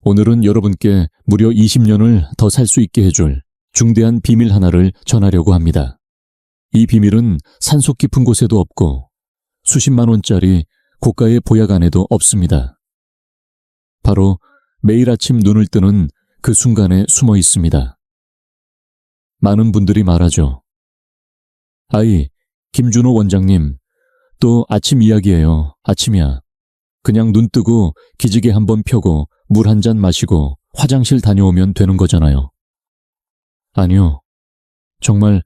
오늘은 여러분께 무려 20년을 더 살 수 있게 해줄 중대한 비밀 하나를 전하려고 합니다. 이 비밀은 산속 깊은 곳에도 없고 수십만 원짜리 고가의 보약 안에도 없습니다. 바로 매일 아침 눈을 뜨는 그 순간에 숨어 있습니다. 많은 분들이 말하죠. 아이, 김준호 원장님, 또 아침 이야기예요. 아침이야. 그냥 눈 뜨고 기지개 한번 펴고 물 한 잔 마시고 화장실 다녀오면 되는 거잖아요. 아니요. 정말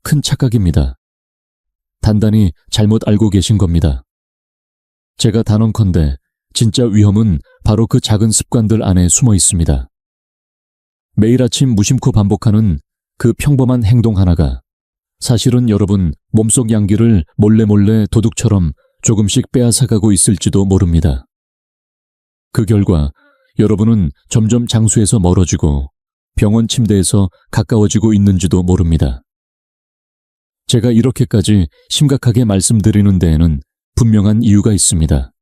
큰 착각입니다. 단단히 잘못 알고 계신 겁니다. 제가 단언컨대 진짜 위험은 바로 그 작은 습관들 안에 숨어 있습니다. 매일 아침 무심코 반복하는 그 평범한 행동 하나가 사실은 여러분 몸속 양기를 몰래 도둑처럼 조금씩 빼앗아가고 있을지도 모릅니다. 그 결과 여러분은 점점 장수에서 멀어지고 병원 침대에서 가까워지고 있는지도 모릅니다. 제가 이렇게까지 심각하게 말씀드리는 데에는 분명한 이유가 있습니다.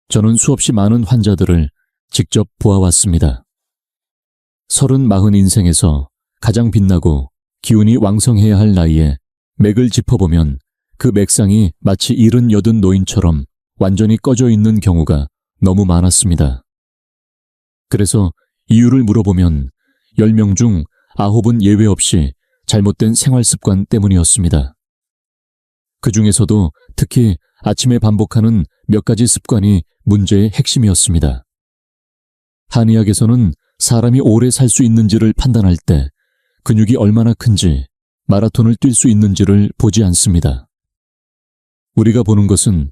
저는 수없이 많은 환자들을 직접 보아왔습니다. 30, 인생에서 가장 빛나고 기운이 왕성해야 할 나이에 맥을 짚어보면 그 맥상이 마치 70, 80 노인처럼 완전히 꺼져 있는 경우가 너무 많았습니다. 그래서 이유를 물어보면 10명 중 9은 예외 없이 잘못된 생활습관 때문이었습니다. 그 중에서도 특히 아침에 반복하는 몇 가지 습관이 문제의 핵심이었습니다. 한의학에서는 사람이 오래 살 수 있는지를 판단할 때 근육이 얼마나 큰지, 마라톤을 뛸 수 있는지를 보지 않습니다. 우리가 보는 것은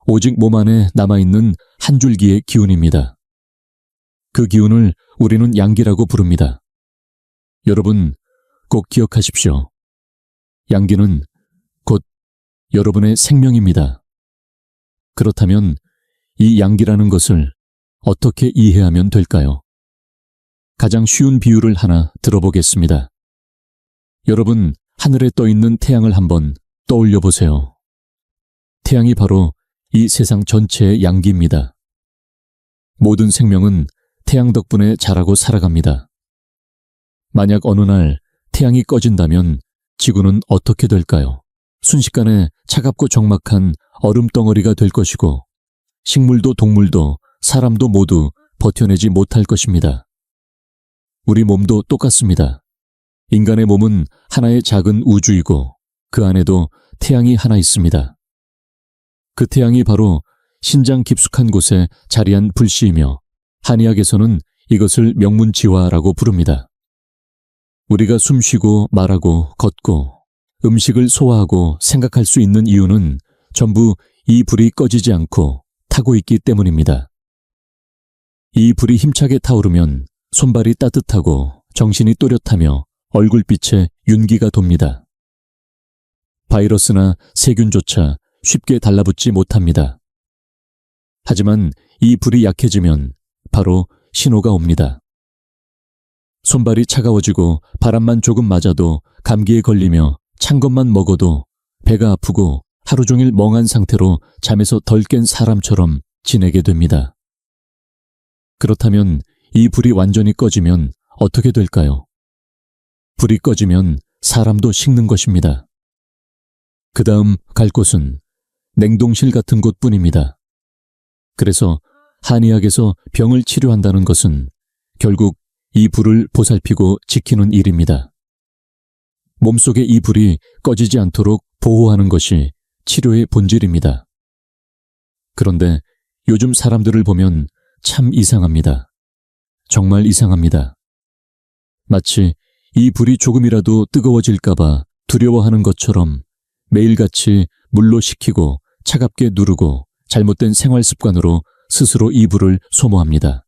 오직 몸 안에 남아있는 한 줄기의 기운입니다. 그 기운을 우리는 양기라고 부릅니다. 여러분, 꼭 기억하십시오. 양기는 곧 여러분의 생명입니다. 그렇다면 이 양기라는 것을 어떻게 이해하면 될까요? 가장 쉬운 비유를 하나 들어보겠습니다. 여러분, 하늘에 떠 있는 태양을 한번 떠올려 보세요. 태양이 바로 이 세상 전체의 양기입니다. 모든 생명은 태양 덕분에 자라고 살아갑니다. 만약 어느 날 태양이 꺼진다면 지구는 어떻게 될까요? 순식간에 차갑고 적막한 얼음덩어리가 될 것이고 식물도 동물도 사람도 모두 버텨내지 못할 것입니다. 우리 몸도 똑같습니다. 인간의 몸은 하나의 작은 우주이고 그 안에도 태양이 하나 있습니다. 그 태양이 바로 신장 깊숙한 곳에 자리한 불씨이며 한의학에서는 이것을 명문지화라고 부릅니다. 우리가 숨쉬고 말하고 걷고 음식을 소화하고 생각할 수 있는 이유는 전부 이 불이 꺼지지 않고 타고 있기 때문입니다. 이 불이 힘차게 타오르면 손발이 따뜻하고 정신이 또렷하며 얼굴빛에 윤기가 돕니다. 바이러스나 세균조차 쉽게 달라붙지 못합니다. 하지만 이 불이 약해지면 바로 신호가 옵니다. 손발이 차가워지고 바람만 조금 맞아도 감기에 걸리며 찬 것만 먹어도 배가 아프고 하루 종일 멍한 상태로 잠에서 덜 깬 사람처럼 지내게 됩니다. 그렇다면 이 불이 완전히 꺼지면 어떻게 될까요? 불이 꺼지면 사람도 식는 것입니다. 그 다음 갈 곳은 냉동실 같은 곳뿐입니다. 그래서 한의학에서 병을 치료한다는 것은 결국 이 불을 보살피고 지키는 일입니다. 몸속의 이 불이 꺼지지 않도록 보호하는 것이 치료의 본질입니다. 그런데 요즘 사람들을 보면 참 이상합니다. 정말 이상합니다. 마치 이 불이 조금이라도 뜨거워질까봐 두려워하는 것처럼 매일같이 물로 식히고 차갑게 누르고 잘못된 생활 습관으로 스스로 이 불을 소모합니다.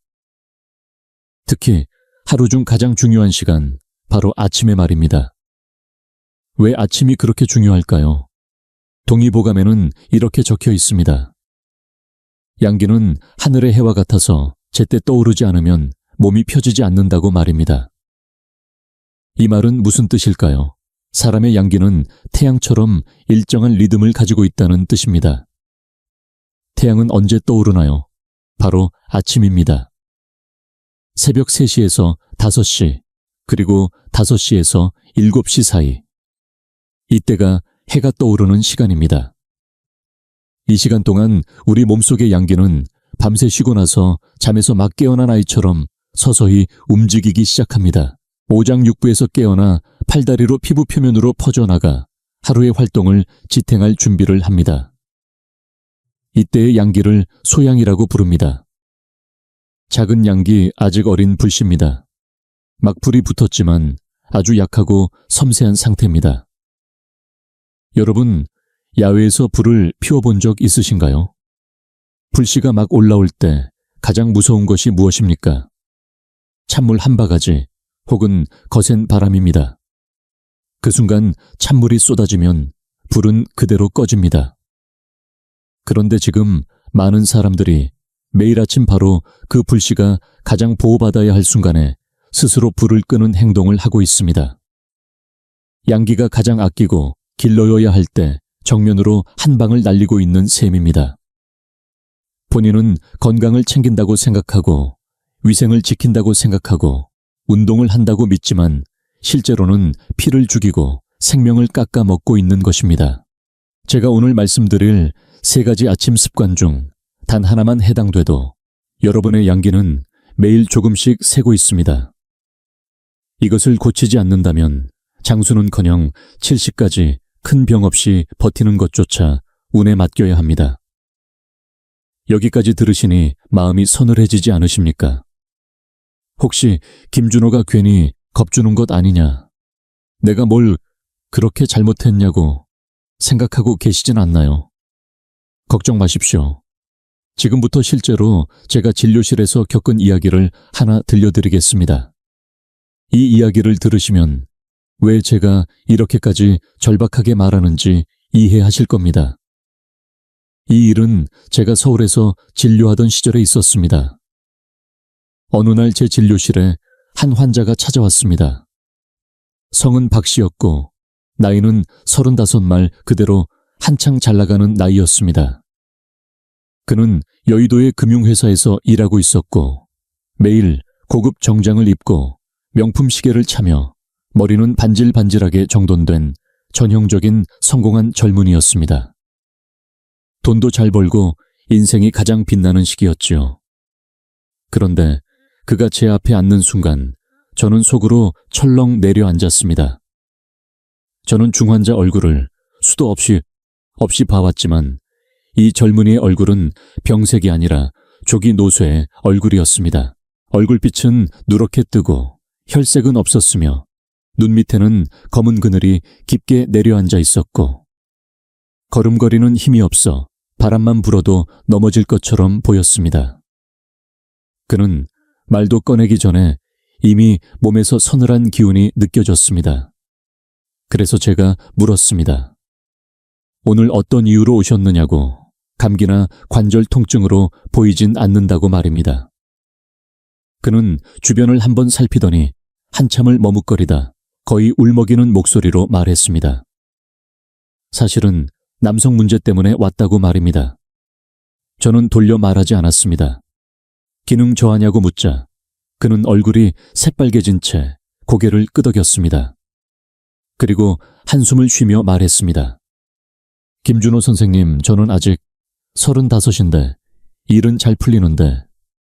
특히 하루 중 가장 중요한 시간, 바로 아침에 말입니다. 왜 아침이 그렇게 중요할까요? 동의보감에는 이렇게 적혀 있습니다. 양기는 하늘의 해와 같아서 제때 떠오르지 않으면 몸이 펴지지 않는다고 말입니다. 이 말은 무슨 뜻일까요? 사람의 양기는 태양처럼 일정한 리듬을 가지고 있다는 뜻입니다. 태양은 언제 떠오르나요? 바로 아침입니다. 새벽 3시에서 5시, 그리고 5시에서 7시 사이. 이때가 해가 떠오르는 시간입니다. 이 시간 동안 우리 몸속의 양기는 밤새 쉬고 나서 잠에서 막 깨어난 아이처럼 서서히 움직이기 시작합니다. 오장육부에서 깨어나 팔다리로 피부 표면으로 퍼져나가 하루의 활동을 지탱할 준비를 합니다. 이때의 양기를 소양이라고 부릅니다. 작은 양기 아직 어린 불씨입니다. 막 불이 붙었지만 아주 약하고 섬세한 상태입니다. 여러분, 야외에서 불을 피워본 적 있으신가요? 불씨가 막 올라올 때 가장 무서운 것이 무엇입니까? 찬물 한 바가지 혹은 거센 바람입니다. 그 순간 찬물이 쏟아지면 불은 그대로 꺼집니다. 그런데 지금 많은 사람들이 매일 아침 바로 그 불씨가 가장 보호받아야 할 순간에 스스로 불을 끄는 행동을 하고 있습니다. 양기가 가장 아끼고 길러여야 할 때 정면으로 한 방을 날리고 있는 셈입니다. 본인은 건강을 챙긴다고 생각하고 위생을 지킨다고 생각하고 운동을 한다고 믿지만 실제로는 피를 죽이고 생명을 깎아 먹고 있는 것입니다. 제가 오늘 말씀드릴 3가지 아침 습관 중 단 하나만 해당돼도 여러분의 양기는 매일 조금씩 새고 있습니다. 이것을 고치지 않는다면 장수는커녕 70까지 큰 병 없이 버티는 것조차 운에 맡겨야 합니다. 여기까지 들으시니 마음이 서늘해지지 않으십니까? 혹시 김준호가 괜히 겁주는 것 아니냐, 내가 뭘 그렇게 잘못했냐고 생각하고 계시진 않나요? 걱정 마십시오. 지금부터 실제로 제가 진료실에서 겪은 이야기를 하나 들려드리겠습니다. 이 이야기를 들으시면 왜 제가 이렇게까지 절박하게 말하는지 이해하실 겁니다. 이 일은 제가 서울에서 진료하던 시절에 있었습니다. 어느 날 제 진료실에 한 환자가 찾아왔습니다. 성은 박 씨였고 나이는 35말 그대로 한창 잘나가는 나이였습니다. 그는 여의도의 금융회사에서 일하고 있었고 매일 고급 정장을 입고 명품 시계를 차며 머리는 반질반질하게 정돈된 전형적인 성공한 젊은이였습니다. 돈도 잘 벌고 인생이 가장 빛나는 시기였지요. 그런데 그가 제 앞에 앉는 순간 저는 속으로 철렁 내려앉았습니다. 저는 중환자 얼굴을 수도 없이 봐왔지만 이 젊은이의 얼굴은 병색이 아니라 조기 노쇠의 얼굴이었습니다. 얼굴빛은 누렇게 뜨고 혈색은 없었으며 눈 밑에는 검은 그늘이 깊게 내려앉아 있었고 걸음걸이는 힘이 없어 바람만 불어도 넘어질 것처럼 보였습니다. 그는 말도 꺼내기 전에 이미 몸에서 서늘한 기운이 느껴졌습니다. 그래서 제가 물었습니다. 오늘 어떤 이유로 오셨느냐고. 감기나 관절 통증으로 보이진 않는다고 말입니다. 그는 주변을 한번 살피더니 한참을 머뭇거리다 거의 울먹이는 목소리로 말했습니다. 사실은 남성 문제 때문에 왔다고 말입니다. 저는 돌려 말하지 않았습니다. 기능 저하냐고 묻자 그는 얼굴이 새빨개진 채 고개를 끄덕였습니다. 그리고 한숨을 쉬며 말했습니다. 김준호 선생님, 저는 아직 35인데 일은 잘 풀리는데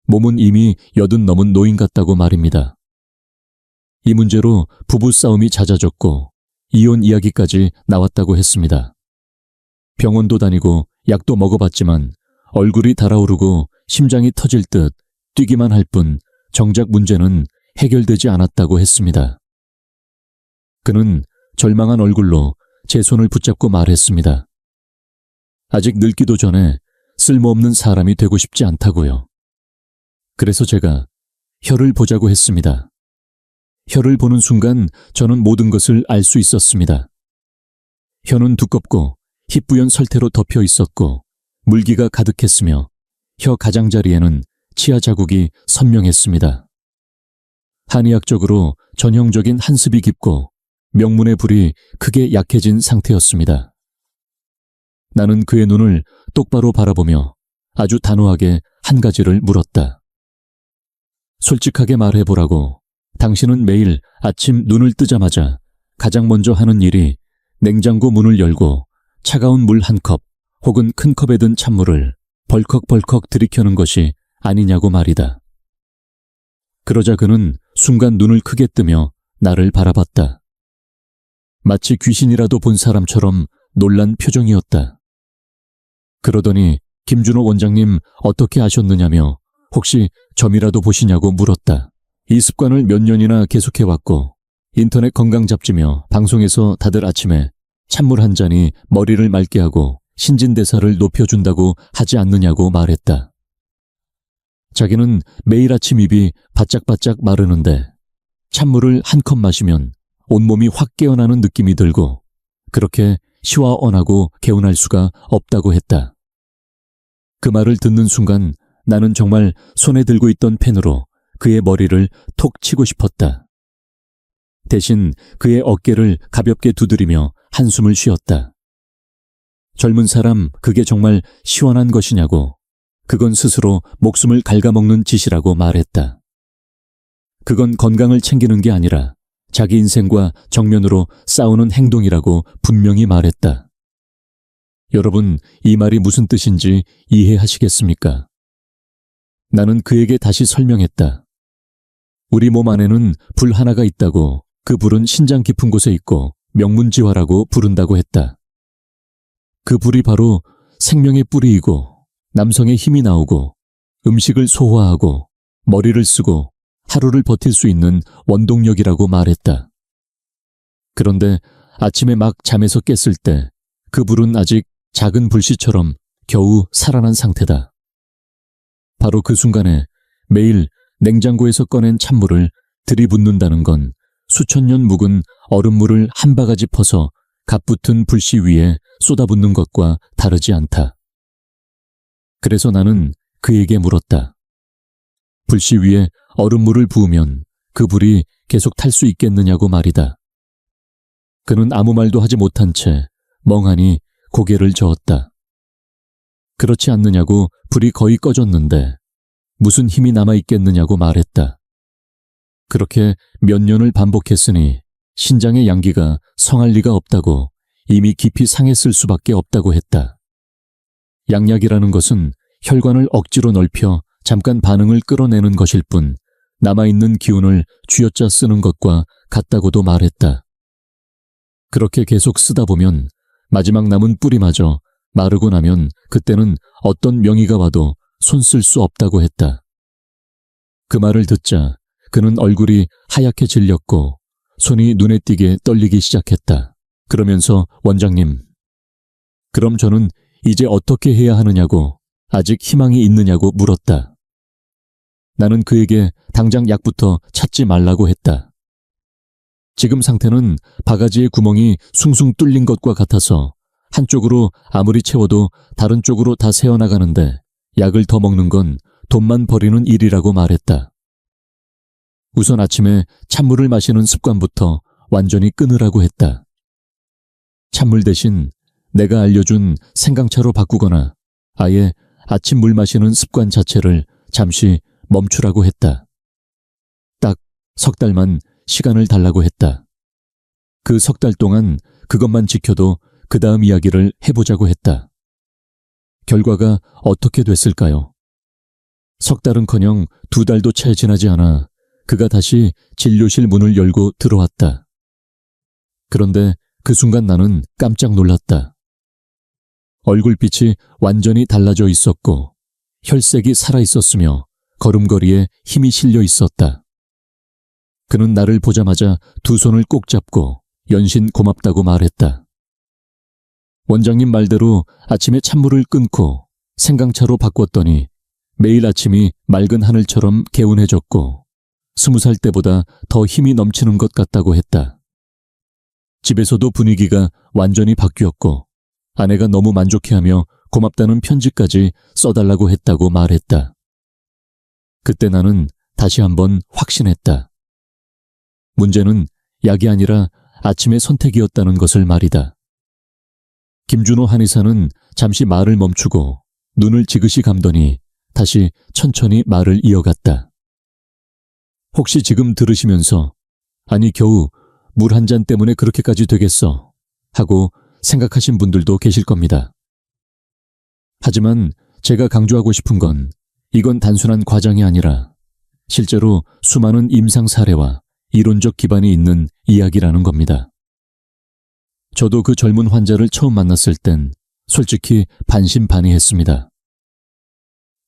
몸은 이미 80 넘은 노인 같다고 말입니다. 이 문제로 부부싸움이 잦아졌고 이혼 이야기까지 나왔다고 했습니다. 병원도 다니고 약도 먹어봤지만 얼굴이 달아오르고 심장이 터질 듯 뛰기만 할 뿐 정작 문제는 해결되지 않았다고 했습니다. 그는 절망한 얼굴로 제 손을 붙잡고 말했습니다. 아직 늙기도 전에 쓸모없는 사람이 되고 싶지 않다고요. 그래서 제가 혀를 보자고 했습니다. 혀를 보는 순간 저는 모든 것을 알 수 있었습니다. 혀는 두껍고 희뿌연 설태로 덮여 있었고 물기가 가득했으며 혀 가장자리에는 치아 자국이 선명했습니다. 한의학적으로 전형적인 한습이 깊고 명문의 불이 크게 약해진 상태였습니다. 나는 그의 눈을 똑바로 바라보며 아주 단호하게 한 가지를 물었다. 솔직하게 말해보라고. 당신은 매일 아침 눈을 뜨자마자 가장 먼저 하는 일이 냉장고 문을 열고 차가운 물 한 컵 혹은 큰 컵에 든 찬물을 벌컥벌컥 들이켜는 것이 아니냐고 말이다. 그러자 그는 순간 눈을 크게 뜨며 나를 바라봤다. 마치 귀신이라도 본 사람처럼 놀란 표정이었다. 그러더니 김준호 원장님 어떻게 아셨느냐며 혹시 점이라도 보시냐고 물었다. 이 습관을 몇 년이나 계속해왔고 인터넷 건강 잡지며 방송에서 다들 아침에 찬물 한 잔이 머리를 맑게 하고 신진대사를 높여준다고 하지 않느냐고 말했다. 자기는 매일 아침 입이 바짝바짝 마르는데 찬물을 한 컵 마시면 온몸이 확 깨어나는 느낌이 들고 그렇게 시원하고 개운할 수가 없다고 했다. 그 말을 듣는 순간 나는 정말 손에 들고 있던 펜으로 그의 머리를 톡 치고 싶었다. 대신 그의 어깨를 가볍게 두드리며 한숨을 쉬었다. 젊은 사람, 그게 정말 시원한 것이냐고. 그건 스스로 목숨을 갉아먹는 짓이라고 말했다. 그건 건강을 챙기는 게 아니라 자기 인생과 정면으로 싸우는 행동이라고 분명히 말했다. 여러분, 이 말이 무슨 뜻인지 이해하시겠습니까? 나는 그에게 다시 설명했다. 우리 몸 안에는 불 하나가 있다고, 그 불은 신장 깊은 곳에 있고 명문지화라고 부른다고 했다. 그 불이 바로 생명의 뿌리이고 남성의 힘이 나오고 음식을 소화하고 머리를 쓰고 하루를 버틸 수 있는 원동력이라고 말했다. 그런데 아침에 막 잠에서 깼을 때 그 불은 아직 작은 불씨처럼 겨우 살아난 상태다. 바로 그 순간에 매일 냉장고에서 꺼낸 찬물을 들이붓는다는 건 수천 년 묵은 얼음물을 한 바가지 퍼서 갑붙은 불씨 위에 쏟아붓는 것과 다르지 않다. 그래서 나는 그에게 물었다. 불씨 위에 얼음물을 부으면 그 불이 계속 탈 수 있겠느냐고 말이다. 그는 아무 말도 하지 못한 채 멍하니 고개를 저었다. 그렇지 않느냐고. 불이 거의 꺼졌는데 무슨 힘이 남아있겠느냐고 말했다. 그렇게 몇 년을 반복했으니 신장의 양기가 성할 리가 없다고, 이미 깊이 상했을 수밖에 없다고 했다. 양약이라는 것은 혈관을 억지로 넓혀 잠깐 반응을 끌어내는 것일 뿐 남아있는 기운을 쥐어짜 쓰는 것과 같다고도 말했다. 그렇게 계속 쓰다 보면 마지막 남은 뿌리마저 마르고 나면 그때는 어떤 명의가 와도 손 쓸 수 없다고 했다. 그 말을 듣자 그는 얼굴이 하얗게 질렸고 손이 눈에 띄게 떨리기 시작했다. 그러면서 원장님, 그럼 저는 이제 어떻게 해야 하느냐고, 아직 희망이 있느냐고 물었다. 나는 그에게 당장 약부터 찾지 말라고 했다. 지금 상태는 바가지의 구멍이 숭숭 뚫린 것과 같아서 한쪽으로 아무리 채워도 다른 쪽으로 다 새어나가는데 약을 더 먹는 건 돈만 버리는 일이라고 말했다. 우선 아침에 찬물을 마시는 습관부터 완전히 끊으라고 했다. 찬물 대신 내가 알려준 생강차로 바꾸거나 아예 아침 물 마시는 습관 자체를 잠시 멈추라고 했다. 딱 석 달만 시간을 달라고 했다. 그 석 달 동안 그것만 지켜도 그 다음 이야기를 해보자고 했다. 결과가 어떻게 됐을까요? 석 달은커녕 2달도 채 지나지 않아 그가 다시 진료실 문을 열고 들어왔다. 그런데 그 순간 나는 깜짝 놀랐다. 얼굴빛이 완전히 달라져 있었고 혈색이 살아있었으며 걸음걸이에 힘이 실려 있었다. 그는 나를 보자마자 두 손을 꼭 잡고 연신 고맙다고 말했다. 원장님 말대로 아침에 찬물을 끊고 생강차로 바꿨더니 매일 아침이 맑은 하늘처럼 개운해졌고 20살 때보다 더 힘이 넘치는 것 같다고 했다. 집에서도 분위기가 완전히 바뀌었고 아내가 너무 만족해하며 고맙다는 편지까지 써달라고 했다고 말했다. 그때 나는 다시 한번 확신했다. 문제는 약이 아니라 아침의 선택이었다는 것을 말이다. 김준호 한의사는 잠시 말을 멈추고 눈을 지그시 감더니 다시 천천히 말을 이어갔다. 혹시 지금 들으시면서 아니 겨우 물 한 잔 때문에 그렇게까지 되겠어 하고 생각하신 분들도 계실 겁니다. 하지만 제가 강조하고 싶은 건 이건 단순한 과장이 아니라 실제로 수많은 임상 사례와 이론적 기반이 있는 이야기라는 겁니다. 저도 그 젊은 환자를 처음 만났을 땐 솔직히 반신반의했습니다.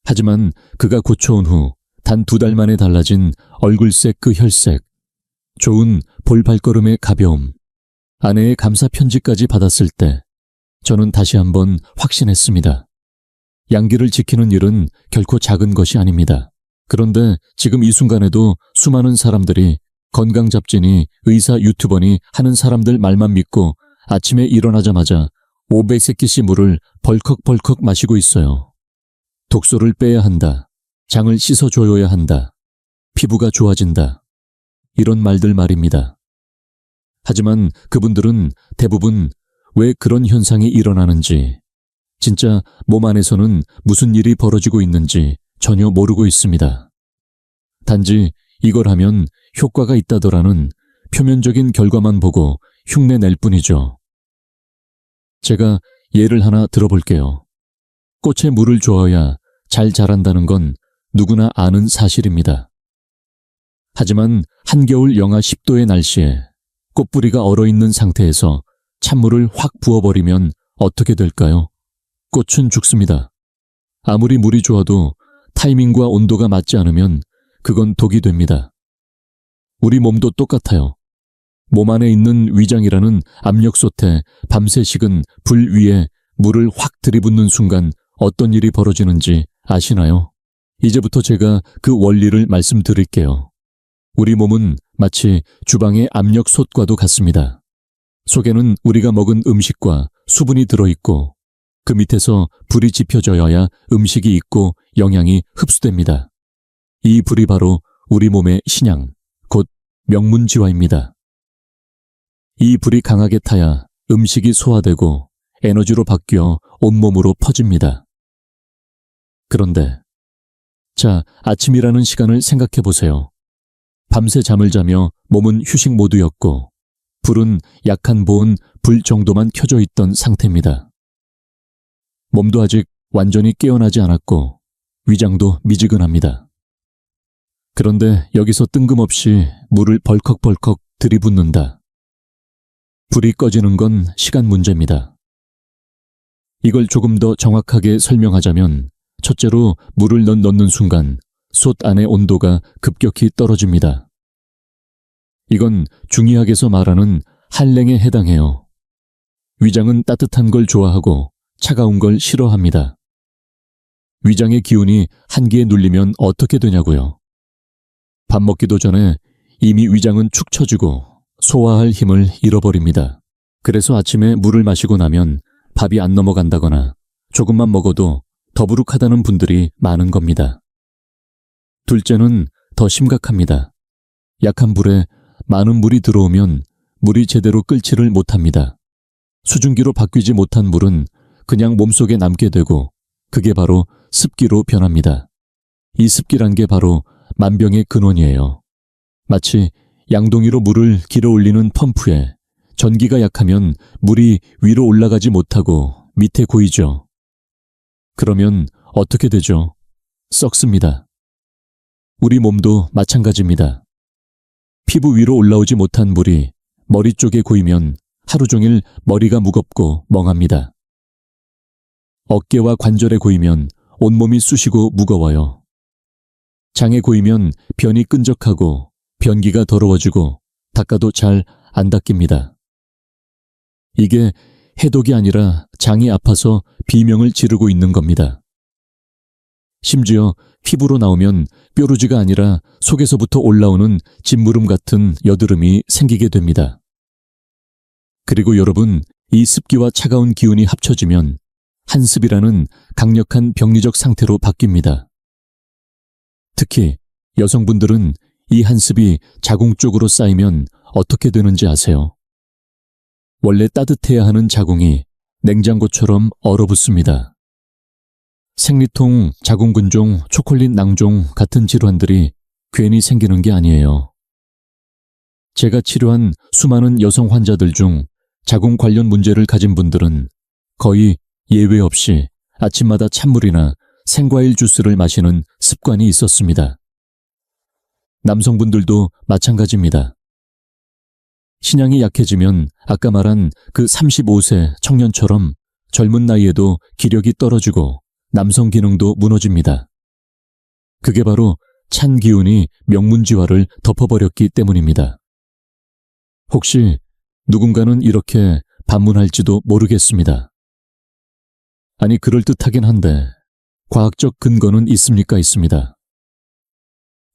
하지만 그가 고쳐온 후 단 2달 만에 달라진 얼굴색 그 혈색, 좋은 볼 발걸음의 가벼움, 아내의 감사 편지까지 받았을 때 저는 다시 한번 확신했습니다. 양기를 지키는 일은 결코 작은 것이 아닙니다. 그런데 지금 이 순간에도 수많은 사람들이 건강잡진이, 의사, 유튜버니 하는 사람들 말만 믿고 아침에 일어나자마자 500cc 물을 벌컥벌컥 마시고 있어요. 독소를 빼야 한다. 장을 씻어줘야 한다. 피부가 좋아진다. 이런 말들 말입니다. 하지만 그분들은 대부분 왜 그런 현상이 일어나는지, 진짜 몸 안에서는 무슨 일이 벌어지고 있는지 전혀 모르고 있습니다. 단지 이걸 하면 효과가 있다더라는 표면적인 결과만 보고 흉내 낼 뿐이죠. 제가 예를 하나 들어볼게요. 꽃에 물을 줘야 잘 자란다는 건 누구나 아는 사실입니다. 하지만 한겨울 영하 10도의 날씨에 꽃뿌리가 얼어있는 상태에서 찬물을 확 부어버리면 어떻게 될까요? 꽃은 죽습니다. 아무리 물이 좋아도 타이밍과 온도가 맞지 않으면 그건 독이 됩니다. 우리 몸도 똑같아요. 몸 안에 있는 위장이라는 압력솥에 밤새 식은 불 위에 물을 확 들이붓는 순간 어떤 일이 벌어지는지 아시나요? 이제부터 제가 그 원리를 말씀드릴게요. 우리 몸은 마치 주방의 압력솥과도 같습니다. 속에는 우리가 먹은 음식과 수분이 들어있고 그 밑에서 불이 지펴져야 음식이 익고 영양이 흡수됩니다. 이 불이 바로 우리 몸의 신양, 곧 명문지화입니다. 이 불이 강하게 타야 음식이 소화되고 에너지로 바뀌어 온몸으로 퍼집니다. 그런데 자, 아침이라는 시간을 생각해 보세요. 밤새 잠을 자며 몸은 휴식 모드였고 불은 약한 보온 불 정도만 켜져 있던 상태입니다. 몸도 아직 완전히 깨어나지 않았고 위장도 미지근합니다. 그런데 여기서 뜬금없이 물을 벌컥벌컥 들이붓는다. 불이 꺼지는 건 시간 문제입니다. 이걸 조금 더 정확하게 설명하자면 첫째로 물을 넣는 순간 솥 안의 온도가 급격히 떨어집니다. 이건 중의학에서 말하는 한랭에 해당해요. 위장은 따뜻한 걸 좋아하고 차가운 걸 싫어합니다. 위장의 기운이 한기에 눌리면 어떻게 되냐고요. 밥 먹기도 전에 이미 위장은 축 처지고 소화할 힘을 잃어버립니다. 그래서 아침에 물을 마시고 나면 밥이 안 넘어간다거나 조금만 먹어도 더부룩하다는 분들이 많은 겁니다. 둘째는 더 심각합니다. 약한 불에 많은 물이 들어오면 물이 제대로 끓지를 못합니다. 수증기로 바뀌지 못한 물은 그냥 몸속에 남게 되고 그게 바로 습기로 변합니다. 이 습기란 게 바로 만병의 근원이에요. 마치 양동이로 물을 길어 올리는 펌프에 전기가 약하면 물이 위로 올라가지 못하고 밑에 고이죠. 그러면 어떻게 되죠? 썩습니다. 우리 몸도 마찬가지입니다. 피부 위로 올라오지 못한 물이 머리 쪽에 고이면 하루 종일 머리가 무겁고 멍합니다. 어깨와 관절에 고이면 온몸이 쑤시고 무거워요. 장에 고이면 변이 끈적하고 변기가 더러워지고 닦아도 잘 안 닦입니다. 이게 해독이 아니라 장이 아파서 비명을 지르고 있는 겁니다. 심지어 피부로 나오면 뾰루지가 아니라 속에서부터 올라오는 진무름 같은 여드름이 생기게 됩니다. 그리고 여러분, 이 습기와 차가운 기운이 합쳐지면 한습이라는 강력한 병리적 상태로 바뀝니다. 특히 여성분들은 이 한습이 자궁 쪽으로 쌓이면 어떻게 되는지 아세요? 원래 따뜻해야 하는 자궁이 냉장고처럼 얼어붙습니다. 생리통, 자궁근종, 초콜릿 낭종 같은 질환들이 괜히 생기는 게 아니에요. 제가 치료한 수많은 여성 환자들 중 자궁 관련 문제를 가진 분들은 거의 예외 없이 아침마다 찬물이나 생과일 주스를 마시는 습관이 있었습니다. 남성분들도 마찬가지입니다. 신양이 약해지면 아까 말한 그 35세 청년처럼 젊은 나이에도 기력이 떨어지고 남성 기능도 무너집니다. 그게 바로 찬 기운이 명문지화를 덮어버렸기 때문입니다. 혹시 누군가는 이렇게 반문할지도 모르겠습니다. 아니, 그럴듯하긴 한데 과학적 근거는 있습니까? 있습니다.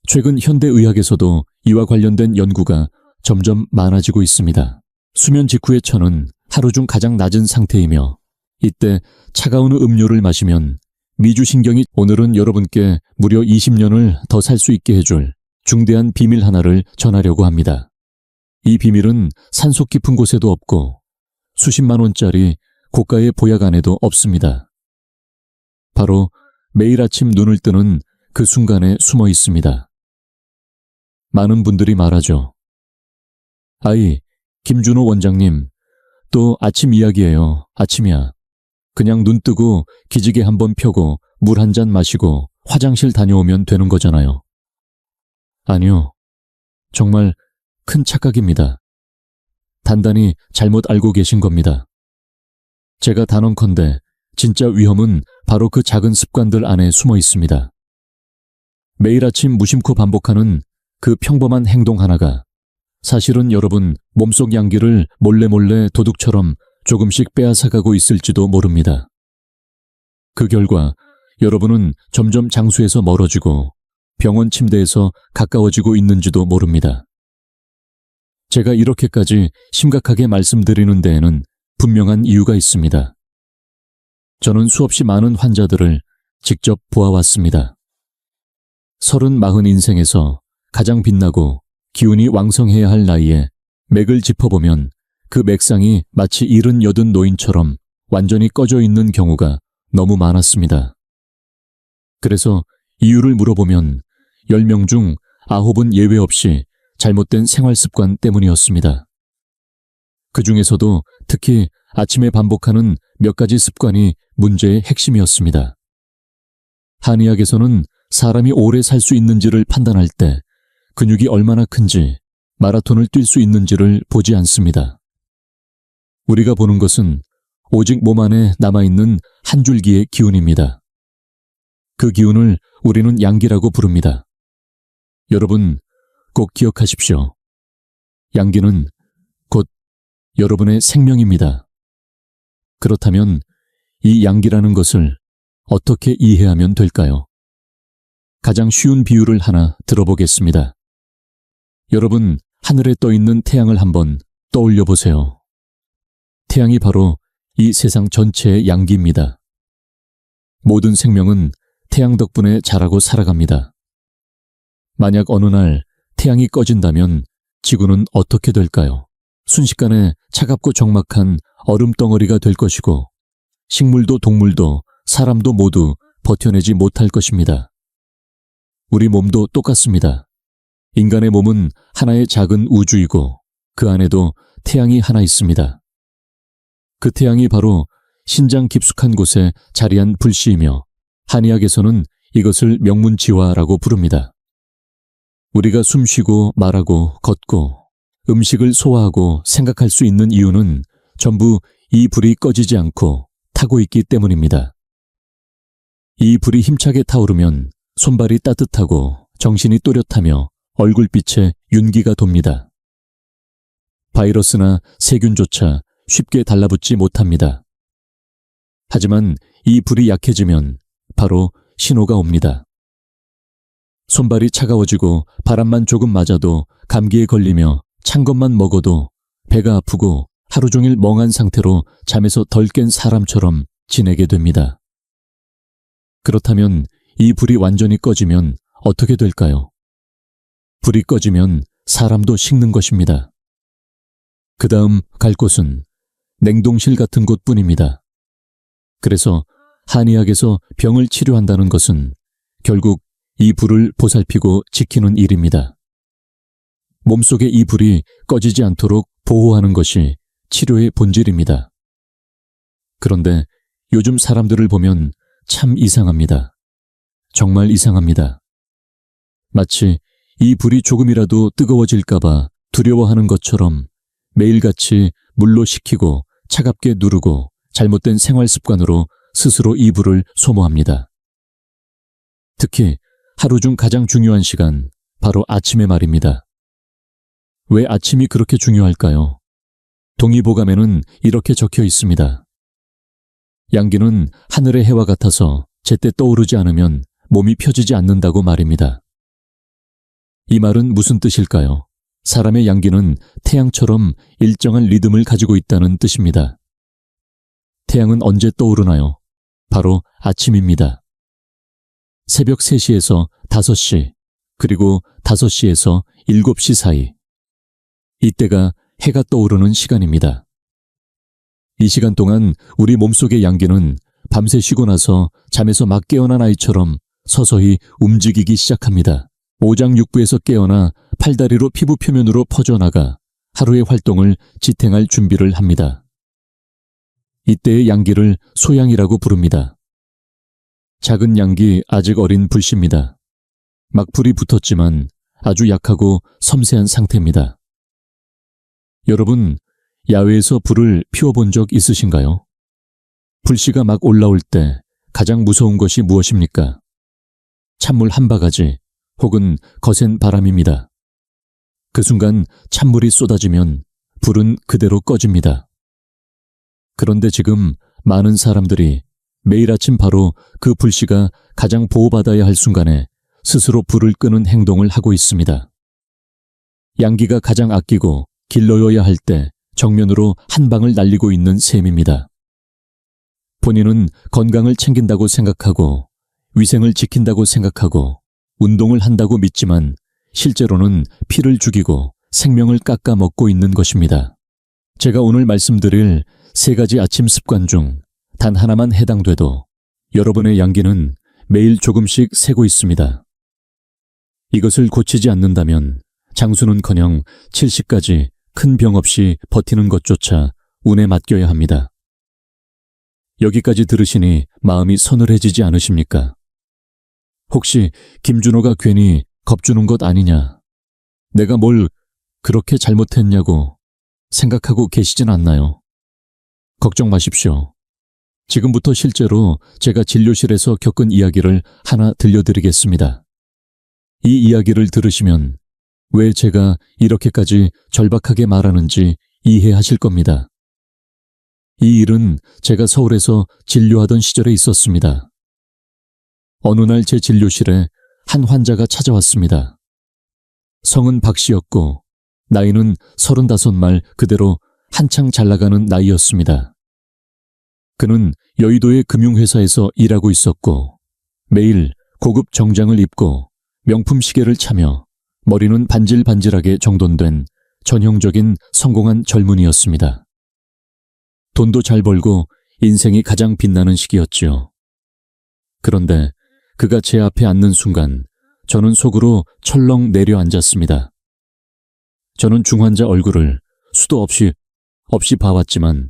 최근 현대의학에서도 이와 관련된 연구가 점점 많아지고 있습니다. 수면 직후의 천은 하루 중 가장 낮은 상태이며 이때 차가운 음료를 마시면 미주신경이 오늘은 여러분께 무려 20년을 더 살 수 있게 해줄 중대한 비밀 하나를 전하려고 합니다. 이 비밀은 산속 깊은 곳에도 없고 수십만 원짜리 고가의 보약 안에도 없습니다. 바로 매일 아침 눈을 뜨는 그 순간에 숨어 있습니다. 많은 분들이 말하죠. 아이, 김준호 원장님, 또 아침 이야기예요. 아침이야. 그냥 눈 뜨고 기지개 한번 펴고 물 한 잔 마시고 화장실 다녀오면 되는 거잖아요. 아니요. 정말 큰 착각입니다. 단단히 잘못 알고 계신 겁니다. 제가 단언컨대 진짜 위험은 바로 그 작은 습관들 안에 숨어 있습니다. 매일 아침 무심코 반복하는 그 평범한 행동 하나가 사실은 여러분 몸속 양기를 몰래 도둑처럼 조금씩 빼앗아가고 있을지도 모릅니다. 그 결과 여러분은 점점 장수에서 멀어지고 병원 침대에서 가까워지고 있는지도 모릅니다. 제가 이렇게까지 심각하게 말씀드리는 데에는 분명한 이유가 있습니다. 저는 수없이 많은 환자들을 직접 보아왔습니다. 30, 40 인생에서 가장 빛나고 기운이 왕성해야 할 나이에 맥을 짚어보면 그 맥상이 마치 70, 80 노인처럼 완전히 꺼져 있는 경우가 너무 많았습니다. 그래서 이유를 물어보면 10명 중 9은 예외 없이 잘못된 생활습관 때문이었습니다. 그 중에서도 특히 아침에 반복하는 몇 가지 습관이 문제의 핵심이었습니다. 한의학에서는 사람이 오래 살 수 있는지를 판단할 때 근육이 얼마나 큰지, 마라톤을 뛸 수 있는지를 보지 않습니다. 우리가 보는 것은 오직 몸 안에 남아있는 한 줄기의 기운입니다. 그 기운을 우리는 양기라고 부릅니다. 여러분, 꼭 기억하십시오. 양기는 곧 여러분의 생명입니다. 그렇다면 이 양기라는 것을 어떻게 이해하면 될까요? 가장 쉬운 비유를 하나 들어보겠습니다. 여러분, 하늘에 떠 있는 태양을 한번 떠올려 보세요. 태양이 바로 이 세상 전체의 양기입니다. 모든 생명은 태양 덕분에 자라고 살아갑니다. 만약 어느 날 태양이 꺼진다면 지구는 어떻게 될까요? 순식간에 차갑고 적막한 얼음덩어리가 될 것이고 식물도 동물도 사람도 모두 버텨내지 못할 것입니다. 우리 몸도 똑같습니다. 인간의 몸은 하나의 작은 우주이고 그 안에도 태양이 하나 있습니다. 그 태양이 바로 신장 깊숙한 곳에 자리한 불씨이며 한의학에서는 이것을 명문지화라고 부릅니다. 우리가 숨쉬고 말하고 걷고 음식을 소화하고 생각할 수 있는 이유는 전부 이 불이 꺼지지 않고 타고 있기 때문입니다. 이 불이 힘차게 타오르면 손발이 따뜻하고 정신이 또렷하며 얼굴빛에 윤기가 돕니다. 바이러스나 세균조차 쉽게 달라붙지 못합니다. 하지만 이 불이 약해지면 바로 신호가 옵니다. 손발이 차가워지고 바람만 조금 맞아도 감기에 걸리며 찬 것만 먹어도 배가 아프고 하루 종일 멍한 상태로 잠에서 덜 깬 사람처럼 지내게 됩니다. 그렇다면 이 불이 완전히 꺼지면 어떻게 될까요? 불이 꺼지면 사람도 식는 것입니다. 그 다음 갈 곳은 냉동실 같은 곳뿐입니다. 그래서 한의학에서 병을 치료한다는 것은 결국 이 불을 보살피고 지키는 일입니다. 몸속의 이 불이 꺼지지 않도록 보호하는 것이 치료의 본질입니다. 그런데 요즘 사람들을 보면 참 이상합니다. 정말 이상합니다. 마치 이 불이 조금이라도 뜨거워질까봐 두려워하는 것처럼 매일같이 물로 식히고 차갑게 누르고 잘못된 생활 습관으로 스스로 이 불을 소모합니다. 특히 하루 중 가장 중요한 시간, 바로 아침에 말입니다. 왜 아침이 그렇게 중요할까요? 동의보감에는 이렇게 적혀 있습니다. 양기는 하늘의 해와 같아서 제때 떠오르지 않으면 몸이 펴지지 않는다고 말입니다. 이 말은 무슨 뜻일까요? 사람의 양기는 태양처럼 일정한 리듬을 가지고 있다는 뜻입니다. 태양은 언제 떠오르나요? 바로 아침입니다. 새벽 3시에서 5시, 그리고 5시에서 7시 사이. 이때가 해가 떠오르는 시간입니다. 이 시간 동안 우리 몸속의 양기는 밤새 쉬고 나서 잠에서 막 깨어난 아이처럼 서서히 움직이기 시작합니다. 오장육부에서 깨어나 팔다리로 피부 표면으로 퍼져나가 하루의 활동을 지탱할 준비를 합니다. 이때의 양기를 소양이라고 부릅니다. 작은 양기 아직 어린 불씨입니다. 막 불이 붙었지만 아주 약하고 섬세한 상태입니다. 여러분, 야외에서 불을 피워본 적 있으신가요? 불씨가 막 올라올 때 가장 무서운 것이 무엇입니까? 찬물 한 바가지 혹은 거센 바람입니다. 그 순간 찬물이 쏟아지면 불은 그대로 꺼집니다. 그런데 지금 많은 사람들이 매일 아침 바로 그 불씨가 가장 보호받아야 할 순간에 스스로 불을 끄는 행동을 하고 있습니다. 양기가 가장 아끼고 길러여야 할 때 정면으로 한 방을 날리고 있는 셈입니다. 본인은 건강을 챙긴다고 생각하고 위생을 지킨다고 생각하고 운동을 한다고 믿지만 실제로는 피를 죽이고 생명을 깎아 먹고 있는 것입니다. 제가 오늘 말씀드릴 3가지 아침 습관 중 단 하나만 해당돼도 여러분의 양기는 매일 조금씩 새고 있습니다. 이것을 고치지 않는다면 장수는커녕 70까지 큰 병 없이 버티는 것조차 운에 맡겨야 합니다. 여기까지 들으시니 마음이 서늘해지지 않으십니까? 혹시 김준호가 괜히 겁주는 것 아니냐, 내가 뭘 그렇게 잘못했냐고 생각하고 계시진 않나요? 걱정 마십시오. 지금부터 실제로 제가 진료실에서 겪은 이야기를 하나 들려드리겠습니다. 이 이야기를 들으시면 왜 제가 이렇게까지 절박하게 말하는지 이해하실 겁니다. 이 일은 제가 서울에서 진료하던 시절에 있었습니다. 어느 날 제 진료실에 한 환자가 찾아왔습니다. 성은 박 씨였고 나이는 35말 그대로 한창 잘나가는 나이였습니다. 그는 여의도의 금융회사에서 일하고 있었고 매일 고급 정장을 입고 명품 시계를 차며 머리는 반질반질하게 정돈된 전형적인 성공한 젊은이였습니다. 돈도 잘 벌고 인생이 가장 빛나는 시기였지요. 그런데 그가 제 앞에 앉는 순간 저는 속으로 철렁 내려앉았습니다. 저는 중환자 얼굴을 수도 없이 봐왔지만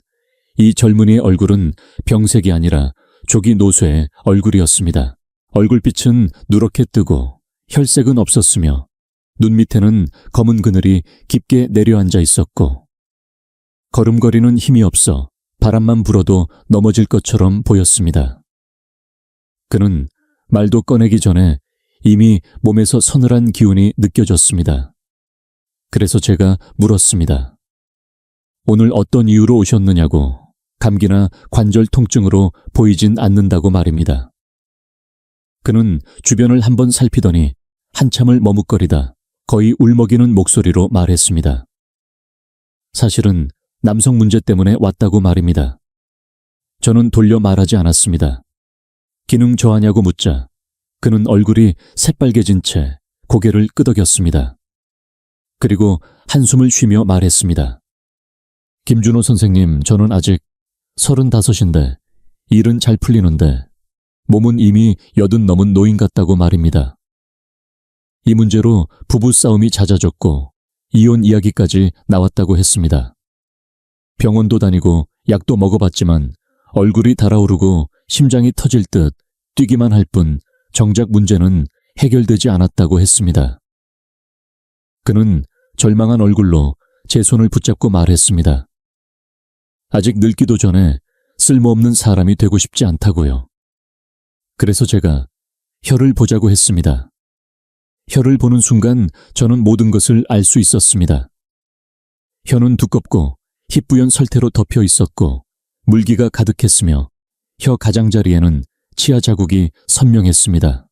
이 젊은이의 얼굴은 병색이 아니라 조기 노쇠의 얼굴이었습니다. 얼굴빛은 누렇게 뜨고 혈색은 없었으며 눈 밑에는 검은 그늘이 깊게 내려앉아 있었고 걸음걸이는 힘이 없어 바람만 불어도 넘어질 것처럼 보였습니다. 그는 말도 꺼내기 전에 이미 몸에서 서늘한 기운이 느껴졌습니다. 그래서 제가 물었습니다. 오늘 어떤 이유로 오셨느냐고. 감기나 관절 통증으로 보이진 않는다고 말입니다. 그는 주변을 한번 살피더니 한참을 머뭇거리다 거의 울먹이는 목소리로 말했습니다. 사실은 남성 문제 때문에 왔다고 말입니다. 저는 돌려 말하지 않았습니다. 기능 저하냐고 묻자 그는 얼굴이 새빨개진 채 고개를 끄덕였습니다. 그리고 한숨을 쉬며 말했습니다. 김준호 선생님, 저는 아직 35인데 일은 잘 풀리는데 몸은 이미 80 넘은 노인 같다고 말입니다. 이 문제로 부부싸움이 잦아졌고 이혼 이야기까지 나왔다고 했습니다. 병원도 다니고 약도 먹어봤지만 얼굴이 달아오르고 심장이 터질 듯 뛰기만 할 뿐 정작 문제는 해결되지 않았다고 했습니다. 그는 절망한 얼굴로 제 손을 붙잡고 말했습니다. 아직 늙기도 전에 쓸모없는 사람이 되고 싶지 않다고요. 그래서 제가 혀를 보자고 했습니다. 혀를 보는 순간 저는 모든 것을 알 수 있었습니다. 혀는 두껍고 희뿌연 설태로 덮여 있었고 물기가 가득했으며 혀 가장자리에는 치아 자국이 선명했습니다.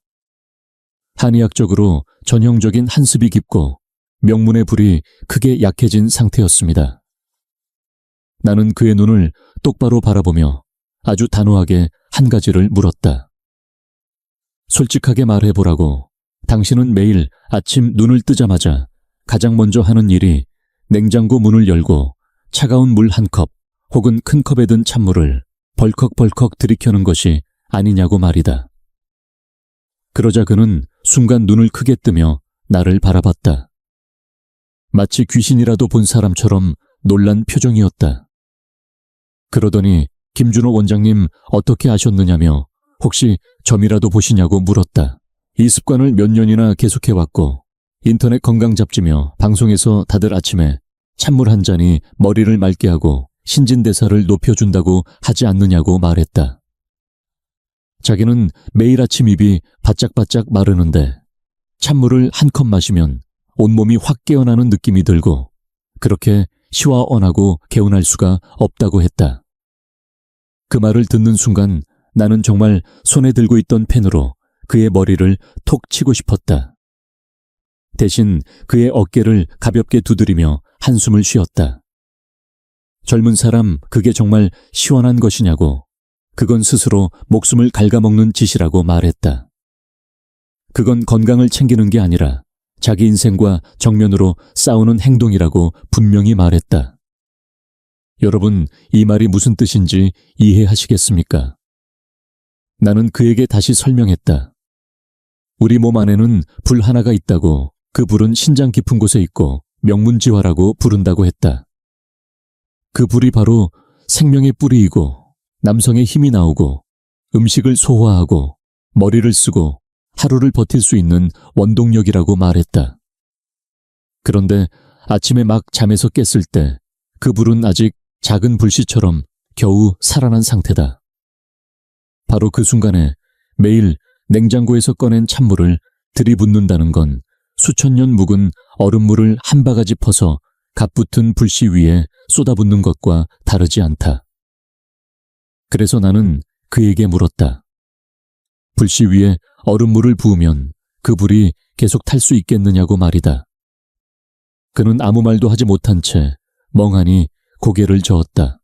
한의학적으로 전형적인 한습이 깊고 명문의 불이 크게 약해진 상태였습니다. 나는 그의 눈을 똑바로 바라보며 아주 단호하게 한 가지를 물었다. 솔직하게 말해보라고. 당신은 매일 아침 눈을 뜨자마자 가장 먼저 하는 일이 냉장고 문을 열고 차가운 물 한 컵 혹은 큰 컵에 든 찬물을 벌컥벌컥 들이켜는 것이 아니냐고 말이다. 그러자 그는 순간 눈을 크게 뜨며 나를 바라봤다. 마치 귀신이라도 본 사람처럼 놀란 표정이었다. 그러더니 김준호 원장님 어떻게 아셨느냐며 혹시 점이라도 보시냐고 물었다. 이 습관을 몇 년이나 계속해왔고 인터넷 건강 잡지며 방송에서 다들 아침에 찬물 한 잔이 머리를 맑게 하고 신진대사를 높여준다고 하지 않느냐고 말했다. 자기는 매일 아침 입이 바짝바짝 마르는데 찬물을 한 컵 마시면 온몸이 확 깨어나는 느낌이 들고 그렇게 시원하고 개운할 수가 없다고 했다. 그 말을 듣는 순간 나는 정말 손에 들고 있던 펜으로 그의 머리를 톡 치고 싶었다. 대신 그의 어깨를 가볍게 두드리며 한숨을 쉬었다. 젊은 사람, 그게 정말 시원한 것이냐고. 그건 스스로 목숨을 갉아먹는 짓이라고 말했다. 그건 건강을 챙기는 게 아니라 자기 인생과 정면으로 싸우는 행동이라고 분명히 말했다. 여러분, 이 말이 무슨 뜻인지 이해하시겠습니까? 나는 그에게 다시 설명했다. 우리 몸 안에는 불 하나가 있다고, 그 불은 신장 깊은 곳에 있고 명문지화라고 부른다고 했다. 그 불이 바로 생명의 뿌리이고 남성의 힘이 나오고 음식을 소화하고 머리를 쓰고 하루를 버틸 수 있는 원동력이라고 말했다. 그런데 아침에 막 잠에서 깼을 때 그 불은 아직 작은 불씨처럼 겨우 살아난 상태다. 바로 그 순간에 매일 냉장고에서 꺼낸 찬물을 들이붓는다는 건 수천 년 묵은 얼음물을 한 바가지 퍼서 갑붙은 불씨 위에 쏟아붓는 것과 다르지 않다. 그래서 나는 그에게 물었다. 불씨 위에 얼음물을 부으면 그 불이 계속 탈 수 있겠느냐고 말이다. 그는 아무 말도 하지 못한 채 멍하니 고개를 저었다.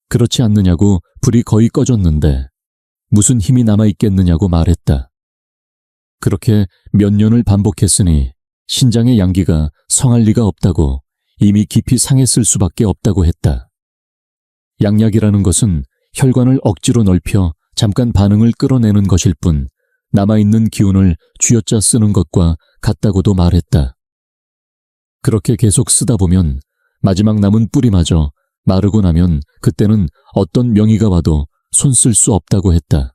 그렇지 않느냐고. 불이 거의 꺼졌는데 무슨 힘이 남아있겠느냐고 말했다. 그렇게 몇 년을 반복했으니 신장의 양기가 성할 리가 없다고, 이미 깊이 상했을 수밖에 없다고 했다. 양약이라는 것은 혈관을 억지로 넓혀 잠깐 반응을 끌어내는 것일 뿐 남아있는 기운을 쥐어짜 쓰는 것과 같다고도 말했다. 그렇게 계속 쓰다 보면 마지막 남은 뿌리마저 마르고 나면 그때는 어떤 명의가 와도 손 쓸 수 없다고 했다.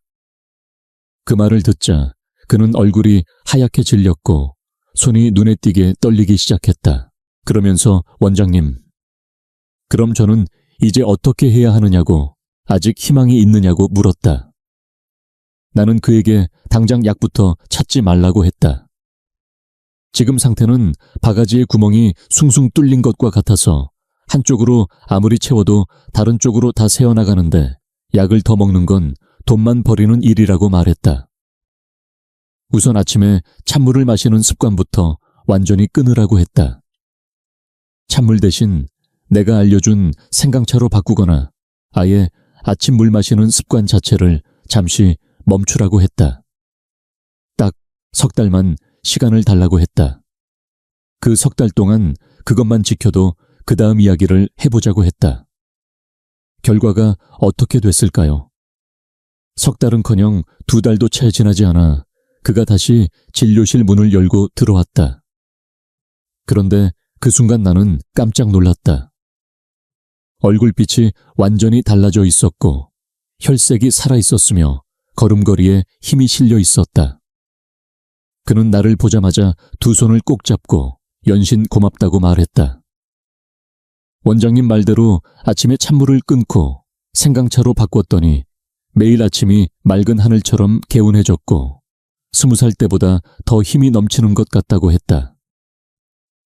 그 말을 듣자 그는 얼굴이 하얗게 질렸고 손이 눈에 띄게 떨리기 시작했다. 그러면서 원장님, 그럼 저는 이제 어떻게 해야 하느냐고, 아직 희망이 있느냐고 물었다. 나는 그에게 당장 약부터 찾지 말라고 했다. 지금 상태는 바가지의 구멍이 숭숭 뚫린 것과 같아서 한쪽으로 아무리 채워도 다른 쪽으로 다 새어나가는데 약을 더 먹는 건 돈만 버리는 일이라고 말했다. 우선 아침에 찬물을 마시는 습관부터 완전히 끊으라고 했다. 찬물 대신 내가 알려준 생강차로 바꾸거나 아예 아침 물 마시는 습관 자체를 잠시 멈추라고 했다. 딱 석 달만 시간을 달라고 했다. 그 석 달 동안 그것만 지켜도 그 다음 이야기를 해보자고 했다. 결과가 어떻게 됐을까요? 석 달은커녕 2달도 채 지나지 않아 그가 다시 진료실 문을 열고 들어왔다. 그런데 그 순간 나는 깜짝 놀랐다. 얼굴빛이 완전히 달라져 있었고 혈색이 살아있었으며 걸음걸이에 힘이 실려 있었다. 그는 나를 보자마자 두 손을 꼭 잡고 연신 고맙다고 말했다. 원장님 말대로 아침에 찬물을 끊고 생강차로 바꿨더니 매일 아침이 맑은 하늘처럼 개운해졌고 20살 때보다 더 힘이 넘치는 것 같다고 했다.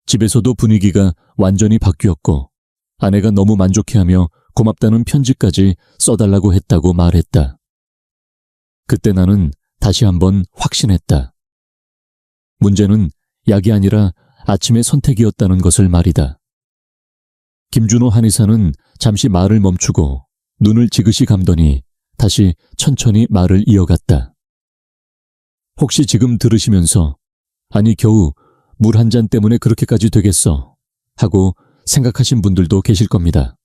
집에서도 분위기가 완전히 바뀌었고 아내가 너무 만족해하며 고맙다는 편지까지 써달라고 했다고 말했다. 그때 나는 다시 한번 확신했다. 문제는 약이 아니라 아침의 선택이었다는 것을 말이다. 김준호 한의사는 잠시 말을 멈추고 눈을 지그시 감더니 다시 천천히 말을 이어갔다. 혹시 지금 들으시면서 아니 겨우 물 한 잔 때문에 그렇게까지 되겠어 하고 생각하신 분들도 계실 겁니다.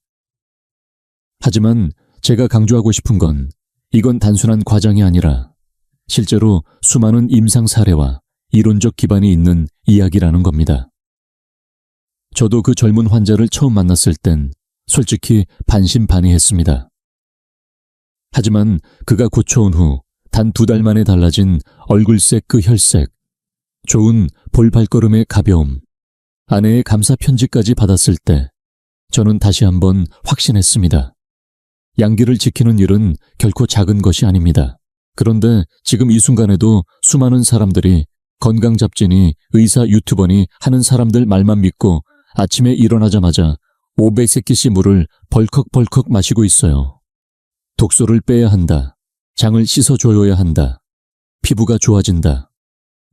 하지만 제가 강조하고 싶은 건 이건 단순한 과장이 아니라 실제로 수많은 임상 사례와 이론적 기반이 있는 이야기라는 겁니다. 저도 그 젊은 환자를 처음 만났을 땐 솔직히 반신반의했습니다. 하지만 그가 고쳐온 후 단 2달 만에 달라진 얼굴색 그 혈색, 좋은 볼발걸음의 가벼움, 아내의 감사 편지까지 받았을 때 저는 다시 한번 확신했습니다. 양기를 지키는 일은 결코 작은 것이 아닙니다. 그런데 지금 이 순간에도 수많은 사람들이 건강잡지니 의사 유튜버니 하는 사람들 말만 믿고 아침에 일어나자마자 500cc 물을 벌컥벌컥 마시고 있어요. 독소를 빼야 한다. 장을 씻어줘야 한다. 피부가 좋아진다.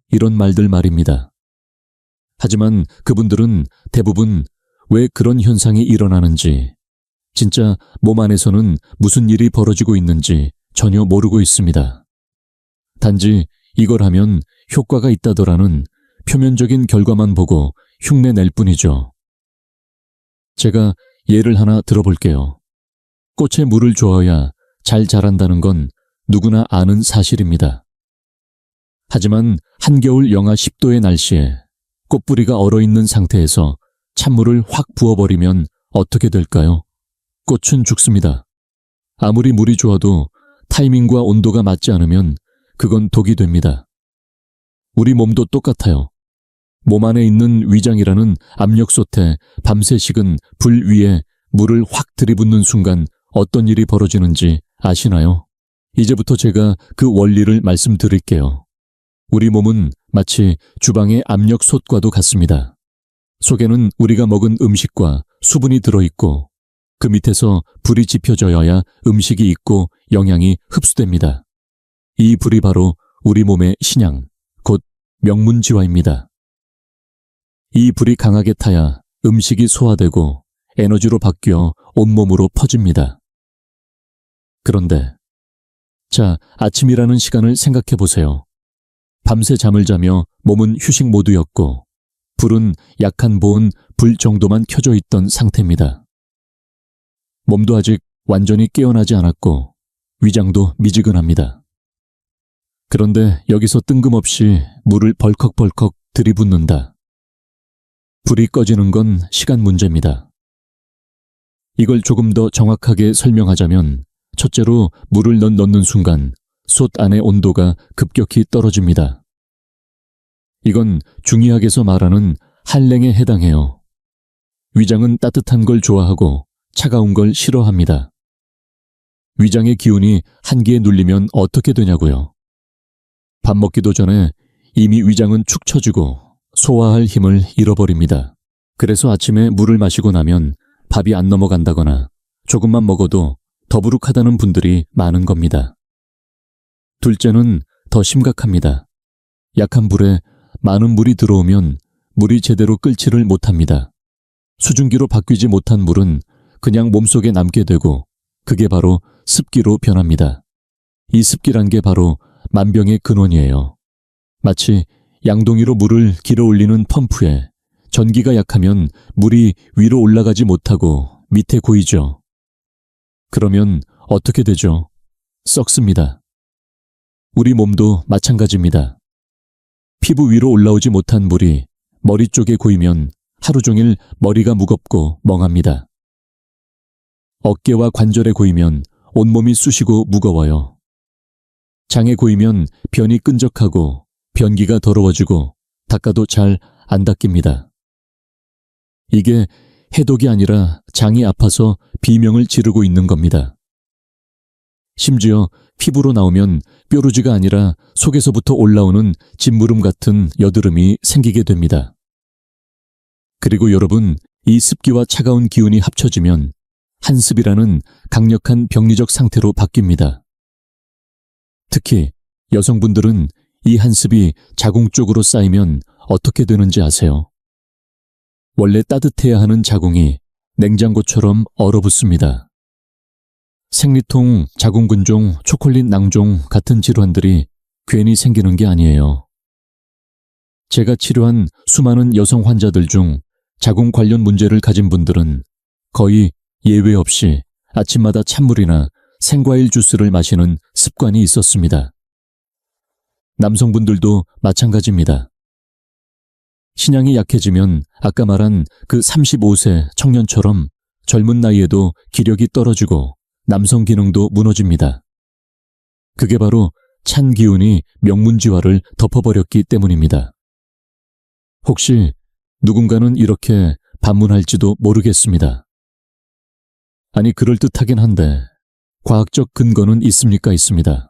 이런 말들 말입니다. 하지만 그분들은 대부분 왜 그런 현상이 일어나는지, 진짜 몸 안에서는 무슨 일이 벌어지고 있는지 전혀 모르고 있습니다. 단지 이걸 하면 효과가 있다더라는 표면적인 결과만 보고 흉내 낼 뿐이죠. 제가 예를 하나 들어볼게요. 꽃에 물을 줘야 잘 자란다는 건 누구나 아는 사실입니다. 하지만 한겨울 영하 10도의 날씨에 꽃뿌리가 얼어있는 상태에서 찬물을 확 부어버리면 어떻게 될까요? 꽃은 죽습니다. 아무리 물이 좋아도 타이밍과 온도가 맞지 않으면 그건 독이 됩니다. 우리 몸도 똑같아요. 몸 안에 있는 위장이라는 압력솥에 밤새 식은 불 위에 물을 확 들이붓는 순간 어떤 일이 벌어지는지 아시나요? 이제부터 제가 그 원리를 말씀드릴게요. 우리 몸은 마치 주방의 압력솥과도 같습니다. 속에는 우리가 먹은 음식과 수분이 들어있고 그 밑에서 불이 지펴져야 음식이 익고 영양이 흡수됩니다. 이 불이 바로 우리 몸의 신양, 곧 명문지화입니다. 이 불이 강하게 타야 음식이 소화되고 에너지로 바뀌어 온몸으로 퍼집니다. 그런데 자, 아침이라는 시간을 생각해 보세요. 밤새 잠을 자며 몸은 휴식 모드였고 불은 약한 보온 불 정도만 켜져 있던 상태입니다. 몸도 아직 완전히 깨어나지 않았고 위장도 미지근합니다. 그런데 여기서 뜬금없이 물을 벌컥벌컥 들이붓는다. 불이 꺼지는 건 시간 문제입니다. 이걸 조금 더 정확하게 설명하자면 첫째로 물을 넣는 순간 솥 안의 온도가 급격히 떨어집니다. 이건 중의학에서 말하는 한랭에 해당해요. 위장은 따뜻한 걸 좋아하고 차가운 걸 싫어합니다. 위장의 기운이 한기에 눌리면 어떻게 되냐고요. 밥 먹기도 전에 이미 위장은 축 처지고 소화할 힘을 잃어버립니다. 그래서 아침에 물을 마시고 나면 밥이 안 넘어간다거나 조금만 먹어도 더부룩하다는 분들이 많은 겁니다. 둘째는 더 심각합니다. 약한 불에 많은 물이 들어오면 물이 제대로 끓지를 못합니다. 수증기로 바뀌지 못한 물은 그냥 몸속에 남게 되고 그게 바로 습기로 변합니다. 이 습기란 게 바로 만병의 근원이에요. 마치 양동이로 물을 길어 올리는 펌프에 전기가 약하면 물이 위로 올라가지 못하고 밑에 고이죠. 그러면 어떻게 되죠? 썩습니다. 우리 몸도 마찬가지입니다. 피부 위로 올라오지 못한 물이 머리 쪽에 고이면 하루 종일 머리가 무겁고 멍합니다. 어깨와 관절에 고이면 온몸이 쑤시고 무거워요. 장에 고이면 변이 끈적하고 변기가 더러워지고 닦아도 잘 안 닦입니다. 이게 해독이 아니라 장이 아파서 비명을 지르고 있는 겁니다. 심지어 피부로 나오면 뾰루지가 아니라 속에서부터 올라오는 진무름 같은 여드름이 생기게 됩니다. 그리고 여러분, 이 습기와 차가운 기운이 합쳐지면 한습이라는 강력한 병리적 상태로 바뀝니다. 특히 여성분들은 이 한습이 자궁 쪽으로 쌓이면 어떻게 되는지 아세요? 원래 따뜻해야 하는 자궁이 냉장고처럼 얼어붙습니다. 생리통, 자궁근종, 초콜릿 낭종 같은 질환들이 괜히 생기는 게 아니에요. 제가 치료한 수많은 여성 환자들 중 자궁 관련 문제를 가진 분들은 거의 예외 없이 아침마다 찬물이나 생과일 주스를 마시는 습관이 있었습니다. 남성분들도 마찬가지입니다. 신양이 약해지면 아까 말한 그 35세 청년처럼 젊은 나이에도 기력이 떨어지고 남성 기능도 무너집니다. 그게 바로 찬 기운이 명문지화를 덮어버렸기 때문입니다. 혹시 누군가는 이렇게 반문할지도 모르겠습니다. 아니, 그럴듯하긴 한데 과학적 근거는 있습니까? 있습니다.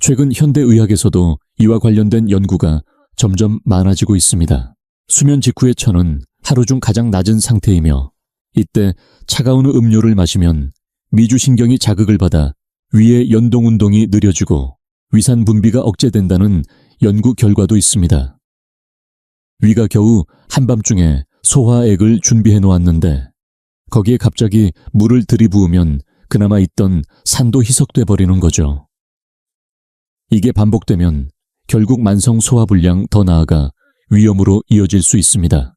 최근 현대의학에서도 이와 관련된 연구가 점점 많아지고 있습니다. 수면 직후의 천은 하루 중 가장 낮은 상태이며 이때 차가운 음료를 마시면 미주신경이 자극을 받아 위의 연동운동이 느려지고 위산 분비가 억제된다는 연구 결과도 있습니다. 위가 겨우 한밤중에 소화액을 준비해 놓았는데 거기에 갑자기 물을 들이부으면 그나마 있던 산도 희석돼 버리는 거죠. 이게 반복되면 결국 만성 소화불량 더 나아가 위염으로 이어질 수 있습니다.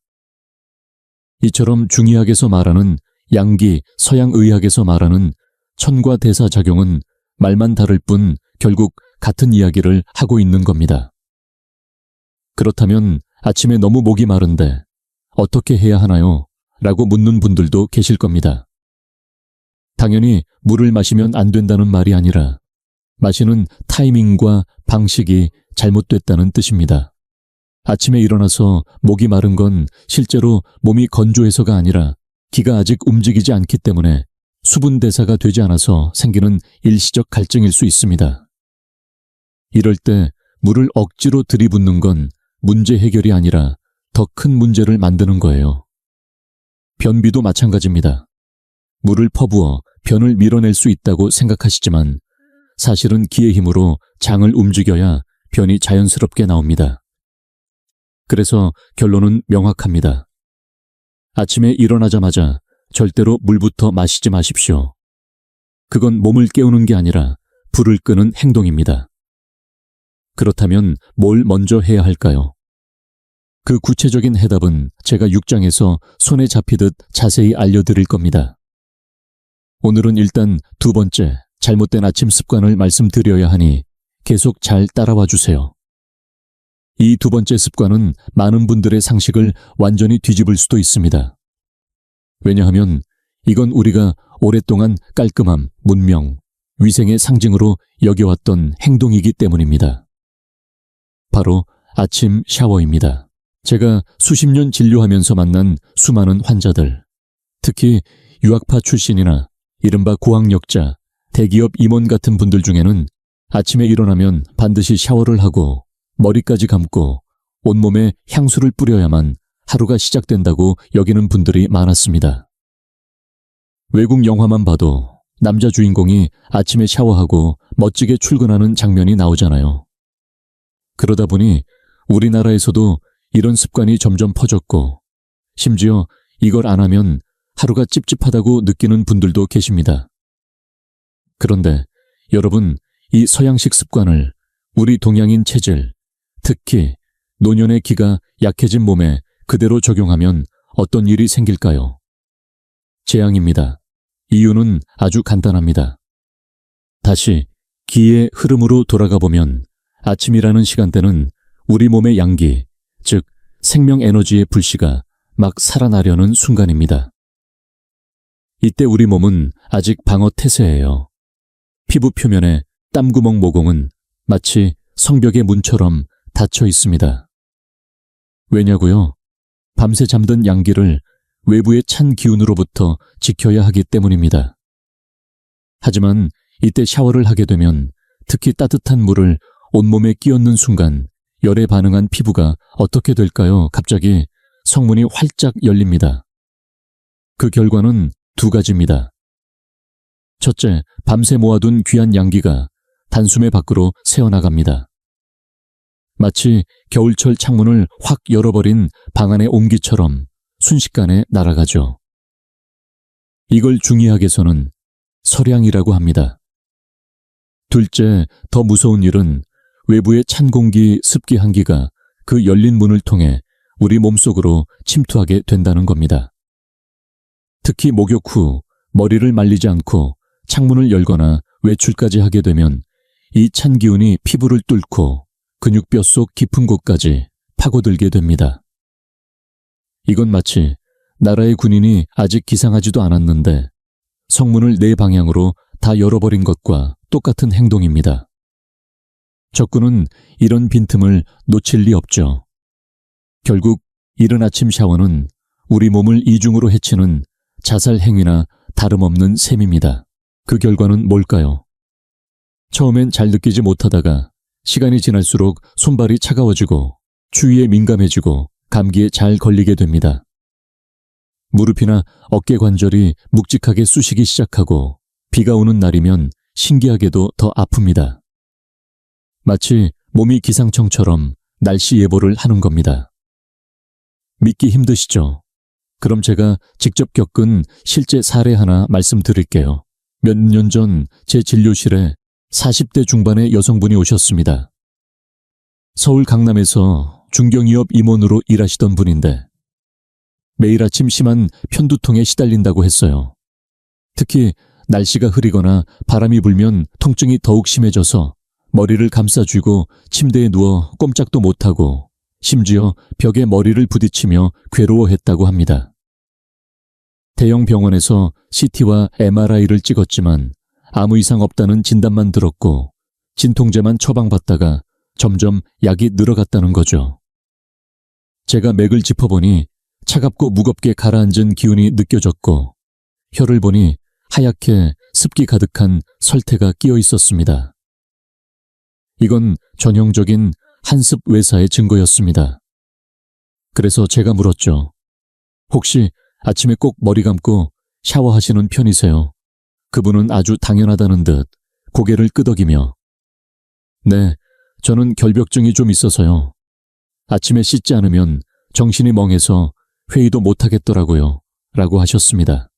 이처럼 중의학에서 말하는 양기, 서양의학에서 말하는 천과 대사 작용은 말만 다를 뿐 결국 같은 이야기를 하고 있는 겁니다. 그렇다면 아침에 너무 목이 마른데 어떻게 해야 하나요? 라고 묻는 분들도 계실 겁니다. 당연히 물을 마시면 안 된다는 말이 아니라 마시는 타이밍과 방식이 잘못됐다는 뜻입니다. 아침에 일어나서 목이 마른 건 실제로 몸이 건조해서가 아니라 기가 아직 움직이지 않기 때문에 수분 대사가 되지 않아서 생기는 일시적 갈증일 수 있습니다. 이럴 때 물을 억지로 들이붓는 건 문제 해결이 아니라 더 큰 문제를 만드는 거예요. 변비도 마찬가지입니다. 물을 퍼부어 변을 밀어낼 수 있다고 생각하시지만 사실은 기의 힘으로 장을 움직여야 변이 자연스럽게 나옵니다. 그래서 결론은 명확합니다. 아침에 일어나자마자 절대로 물부터 마시지 마십시오. 그건 몸을 깨우는 게 아니라 불을 끄는 행동입니다. 그렇다면 뭘 먼저 해야 할까요? 그 구체적인 해답은 제가 6장에서 손에 잡히듯 자세히 알려드릴 겁니다. 오늘은 일단 두 번째, 잘못된 아침 습관을 말씀드려야 하니 계속 잘 따라와 주세요. 이 두 번째 습관은 많은 분들의 상식을 완전히 뒤집을 수도 있습니다. 왜냐하면 이건 우리가 오랫동안 깔끔함, 문명, 위생의 상징으로 여겨왔던 행동이기 때문입니다. 바로 아침 샤워입니다. 제가 수십 년 진료하면서 만난 수많은 환자들, 특히 유학파 출신이나 이른바 고학력자, 대기업 임원 같은 분들 중에는 아침에 일어나면 반드시 샤워를 하고 머리까지 감고 온몸에 향수를 뿌려야만 하루가 시작된다고 여기는 분들이 많았습니다. 외국 영화만 봐도 남자 주인공이 아침에 샤워하고 멋지게 출근하는 장면이 나오잖아요. 그러다 보니 우리나라에서도 이런 습관이 점점 퍼졌고 심지어 이걸 안 하면 하루가 찝찝하다고 느끼는 분들도 계십니다. 그런데 여러분, 이 서양식 습관을 우리 동양인 체질, 특히 노년의 기가 약해진 몸에 그대로 적용하면 어떤 일이 생길까요? 재앙입니다. 이유는 아주 간단합니다. 다시 기의 흐름으로 돌아가 보면 아침이라는 시간대는 우리 몸의 양기, 즉 생명 에너지의 불씨가 막 살아나려는 순간입니다. 이때 우리 몸은 아직 방어 태세예요. 피부 표면에 땀구멍 모공은 마치 성벽의 문처럼 닫혀 있습니다. 왜냐고요? 밤새 잠든 양기를 외부의 찬 기운으로부터 지켜야 하기 때문입니다. 하지만 이때 샤워를 하게 되면 특히 따뜻한 물을 온몸에 끼얹는 순간 열에 반응한 피부가 어떻게 될까요? 갑자기 성문이 활짝 열립니다. 그 결과는 두 가지입니다. 첫째, 밤새 모아둔 귀한 양기가 단숨에 밖으로 새어나갑니다. 마치 겨울철 창문을 확 열어버린 방 안의 옹기처럼 순식간에 날아가죠. 이걸 중의학에서는 설양이라고 합니다. 둘째, 더 무서운 일은 외부의 찬 공기, 습기 한기가 그 열린 문을 통해 우리 몸속으로 침투하게 된다는 겁니다. 특히 목욕 후 머리를 말리지 않고 창문을 열거나 외출까지 하게 되면 이 찬 기운이 피부를 뚫고 근육뼈 속 깊은 곳까지 파고들게 됩니다. 이건 마치 나라의 군인이 아직 기상하지도 않았는데 성문을 네 방향으로 다 열어버린 것과 똑같은 행동입니다. 적군은 이런 빈틈을 놓칠 리 없죠. 결국 이른 아침 샤워는 우리 몸을 이중으로 해치는 자살 행위나 다름없는 셈입니다. 그 결과는 뭘까요? 처음엔 잘 느끼지 못하다가 시간이 지날수록 손발이 차가워지고 추위에 민감해지고 감기에 잘 걸리게 됩니다. 무릎이나 어깨 관절이 묵직하게 쑤시기 시작하고 비가 오는 날이면 신기하게도 더 아픕니다. 마치 몸이 기상청처럼 날씨 예보를 하는 겁니다. 믿기 힘드시죠? 그럼 제가 직접 겪은 실제 사례 하나 말씀드릴게요. 몇 년 전 제 진료실에 40대 중반의 여성분이 오셨습니다. 서울 강남에서 중경이업 임원으로 일하시던 분인데 매일 아침 심한 편두통에 시달린다고 했어요. 특히 날씨가 흐리거나 바람이 불면 통증이 더욱 심해져서 머리를 감싸쥐고 침대에 누워 꼼짝도 못하고 심지어 벽에 머리를 부딪히며 괴로워했다고 합니다. 대형 병원에서 CT와 MRI를 찍었지만 아무 이상 없다는 진단만 들었고 진통제만 처방받다가 점점 약이 늘어갔다는 거죠. 제가 맥을 짚어보니 차갑고 무겁게 가라앉은 기운이 느껴졌고 혀를 보니 하얗게 습기 가득한 설태가 끼어 있었습니다. 이건 전형적인 한습 외사의 증거였습니다. 그래서 제가 물었죠. 혹시 아침에 꼭 머리 감고 샤워하시는 편이세요? 그분은 아주 당연하다는 듯 고개를 끄덕이며 네, 저는 결벽증이 좀 있어서요. 아침에 씻지 않으면 정신이 멍해서 회의도 못하겠더라고요. 라고 하셨습니다.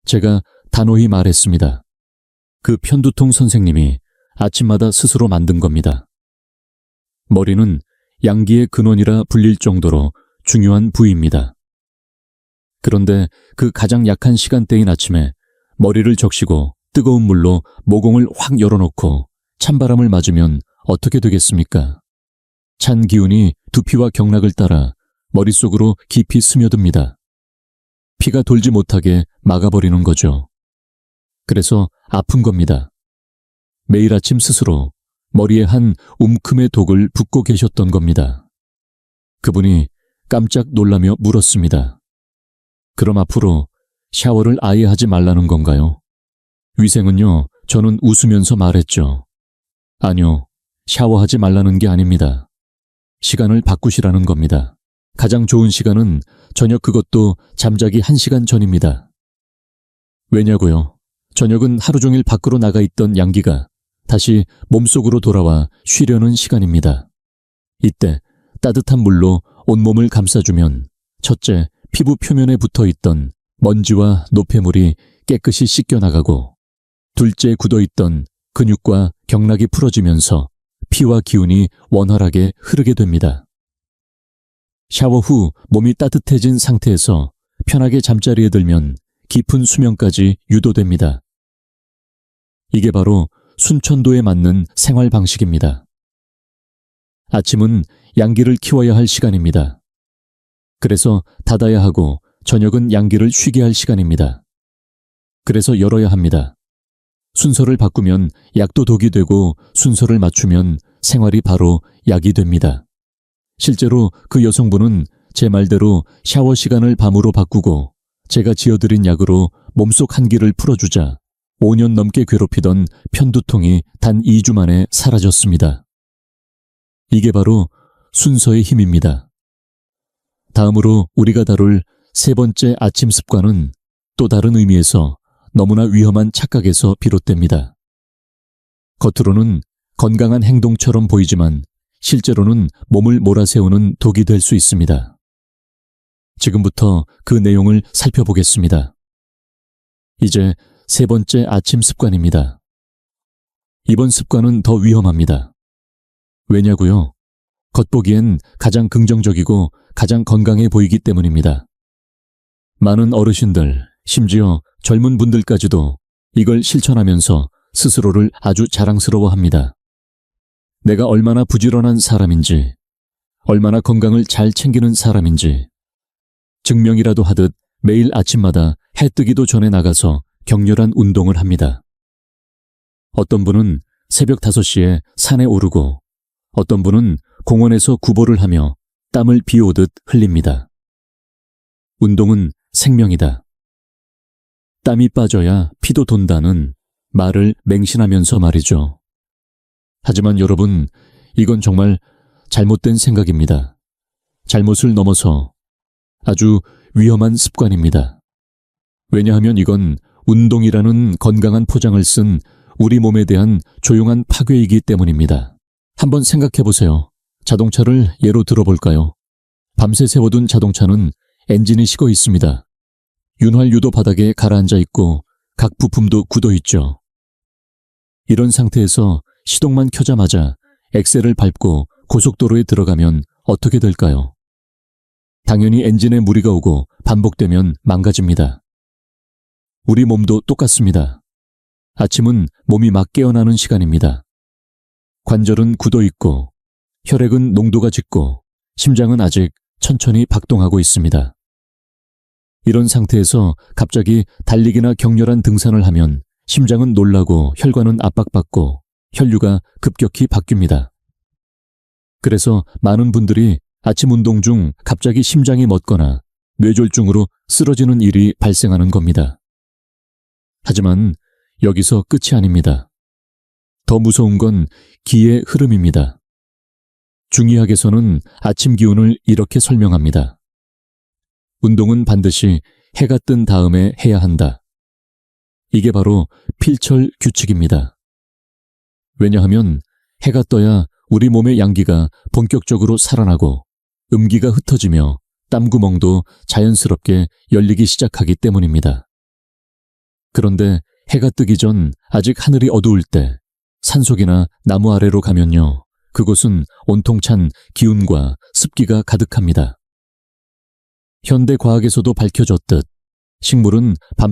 제가 단호히 말했습니다. 그 편두통 선생님이 아침마다 스스로 만든 겁니다. 머리는 양기의 근원이라 불릴 정도로 중요한 부위입니다. 그런데 그 가장 약한 시간대인 아침에 머리를 적시고 뜨거운 물로 모공을 확 열어놓고 찬바람을 맞으면 어떻게 되겠습니까? 찬 기운이 두피와 경락을 따라 머릿속으로 깊이 스며듭니다. 피가 돌지 못하게 막아버리는 거죠. 그래서 아픈 겁니다. 매일 아침 스스로 머리에 한 움큼의 독을 붓고 계셨던 겁니다. 그분이 깜짝 놀라며 물었습니다. 그럼 앞으로 샤워를 아예 하지 말라는 건가요? 위생은요, 저는 웃으면서 말했죠. 아니요, 샤워하지 말라는 게 아닙니다. 시간을 바꾸시라는 겁니다. 가장 좋은 시간은 저녁 그것도 잠자기 1시간 전입니다. 왜냐고요? 저녁은 하루 종일 밖으로 나가 있던 양기가 다시 몸속으로 돌아와 쉬려는 시간입니다. 이때 따뜻한 물로 온몸을 감싸주면 첫째, 피부 표면에 붙어있던 먼지와 노폐물이 깨끗이 씻겨나가고 둘째, 굳어있던 근육과 경락이 풀어지면서 피와 기운이 원활하게 흐르게 됩니다. 샤워 후 몸이 따뜻해진 상태에서 편하게 잠자리에 들면 깊은 수면까지 유도됩니다. 이게 바로 순천도에 맞는 생활 방식입니다. 아침은 양기를 키워야 할 시간입니다. 그래서 닫아야 하고 저녁은 양기를 쉬게 할 시간입니다. 그래서 열어야 합니다. 순서를 바꾸면 약도 독이 되고 순서를 맞추면 생활이 바로 약이 됩니다. 실제로 그 여성분은 제 말대로 샤워 시간을 밤으로 바꾸고 제가 지어드린 약으로 몸속 한기를 풀어주자 5년 넘게 괴롭히던 편두통이 단 2주 만에 사라졌습니다. 이게 바로 순서의 힘입니다. 다음으로 우리가 다룰 세 번째 아침 습관은 또 다른 의미에서 너무나 위험한 착각에서 비롯됩니다. 겉으로는 건강한 행동처럼 보이지만 실제로는 몸을 몰아세우는 독이 될 수 있습니다. 지금부터 그 내용을 살펴보겠습니다. 이제 세 번째 아침 습관입니다. 이번 습관은 더 위험합니다. 왜냐고요? 겉보기엔 가장 긍정적이고 가장 건강해 보이기 때문입니다. 많은 어르신들, 심지어 젊은 분들까지도 이걸 실천하면서 스스로를 아주 자랑스러워합니다. 내가 얼마나 부지런한 사람인지, 얼마나 건강을 잘 챙기는 사람인지, 증명이라도 하듯 매일 아침마다 해 뜨기도 전에 나가서 격렬한 운동을 합니다. 어떤 분은 새벽 5시에 산에 오르고 어떤 분은 공원에서 구보를 하며 땀을 비오듯 흘립니다. 운동은 생명이다. 땀이 빠져야 피도 돈다는 말을 맹신하면서 말이죠. 하지만 여러분, 이건 정말 잘못된 생각입니다. 잘못을 넘어서 아주 위험한 습관입니다. 왜냐하면 이건 운동이라는 건강한 포장을 쓴 우리 몸에 대한 조용한 파괴이기 때문입니다. 한번 생각해 보세요. 자동차를 예로 들어볼까요? 밤새 세워둔 자동차는 엔진이 식어 있습니다. 윤활유도 바닥에 가라앉아 있고 각 부품도 굳어 있죠. 이런 상태에서 시동만 켜자마자 엑셀을 밟고 고속도로에 들어가면 어떻게 될까요? 당연히 엔진에 무리가 오고 반복되면 망가집니다. 우리 몸도 똑같습니다. 아침은 몸이 막 깨어나는 시간입니다. 관절은 굳어 있고 혈액은 농도가 짙고 심장은 아직 천천히 박동하고 있습니다. 이런 상태에서 갑자기 달리기나 격렬한 등산을 하면 심장은 놀라고 혈관은 압박받고 혈류가 급격히 바뀝니다. 그래서 많은 분들이 아침 운동 중 갑자기 심장이 멎거나 뇌졸중으로 쓰러지는 일이 발생하는 겁니다. 하지만 여기서 끝이 아닙니다. 더 무서운 건 기의 흐름입니다. 중의학에서는 아침 기운을 이렇게 설명합니다. 운동은 반드시 해가 뜬 다음에 해야 한다. 이게 바로 필철 규칙입니다. 왜냐하면 해가 떠야 우리 몸의 양기가 본격적으로 살아나고 음기가 흩어지며 땀구멍도 자연스럽게 열리기 시작하기 때문입니다. 그런데 해가 뜨기 전 아직 하늘이 어두울 때 산속이나 나무 아래로 가면요, 그곳은 온통 찬 기운과 습기가 가득합니다. 현대 과학에서도 밝혀졌듯 식물은 밤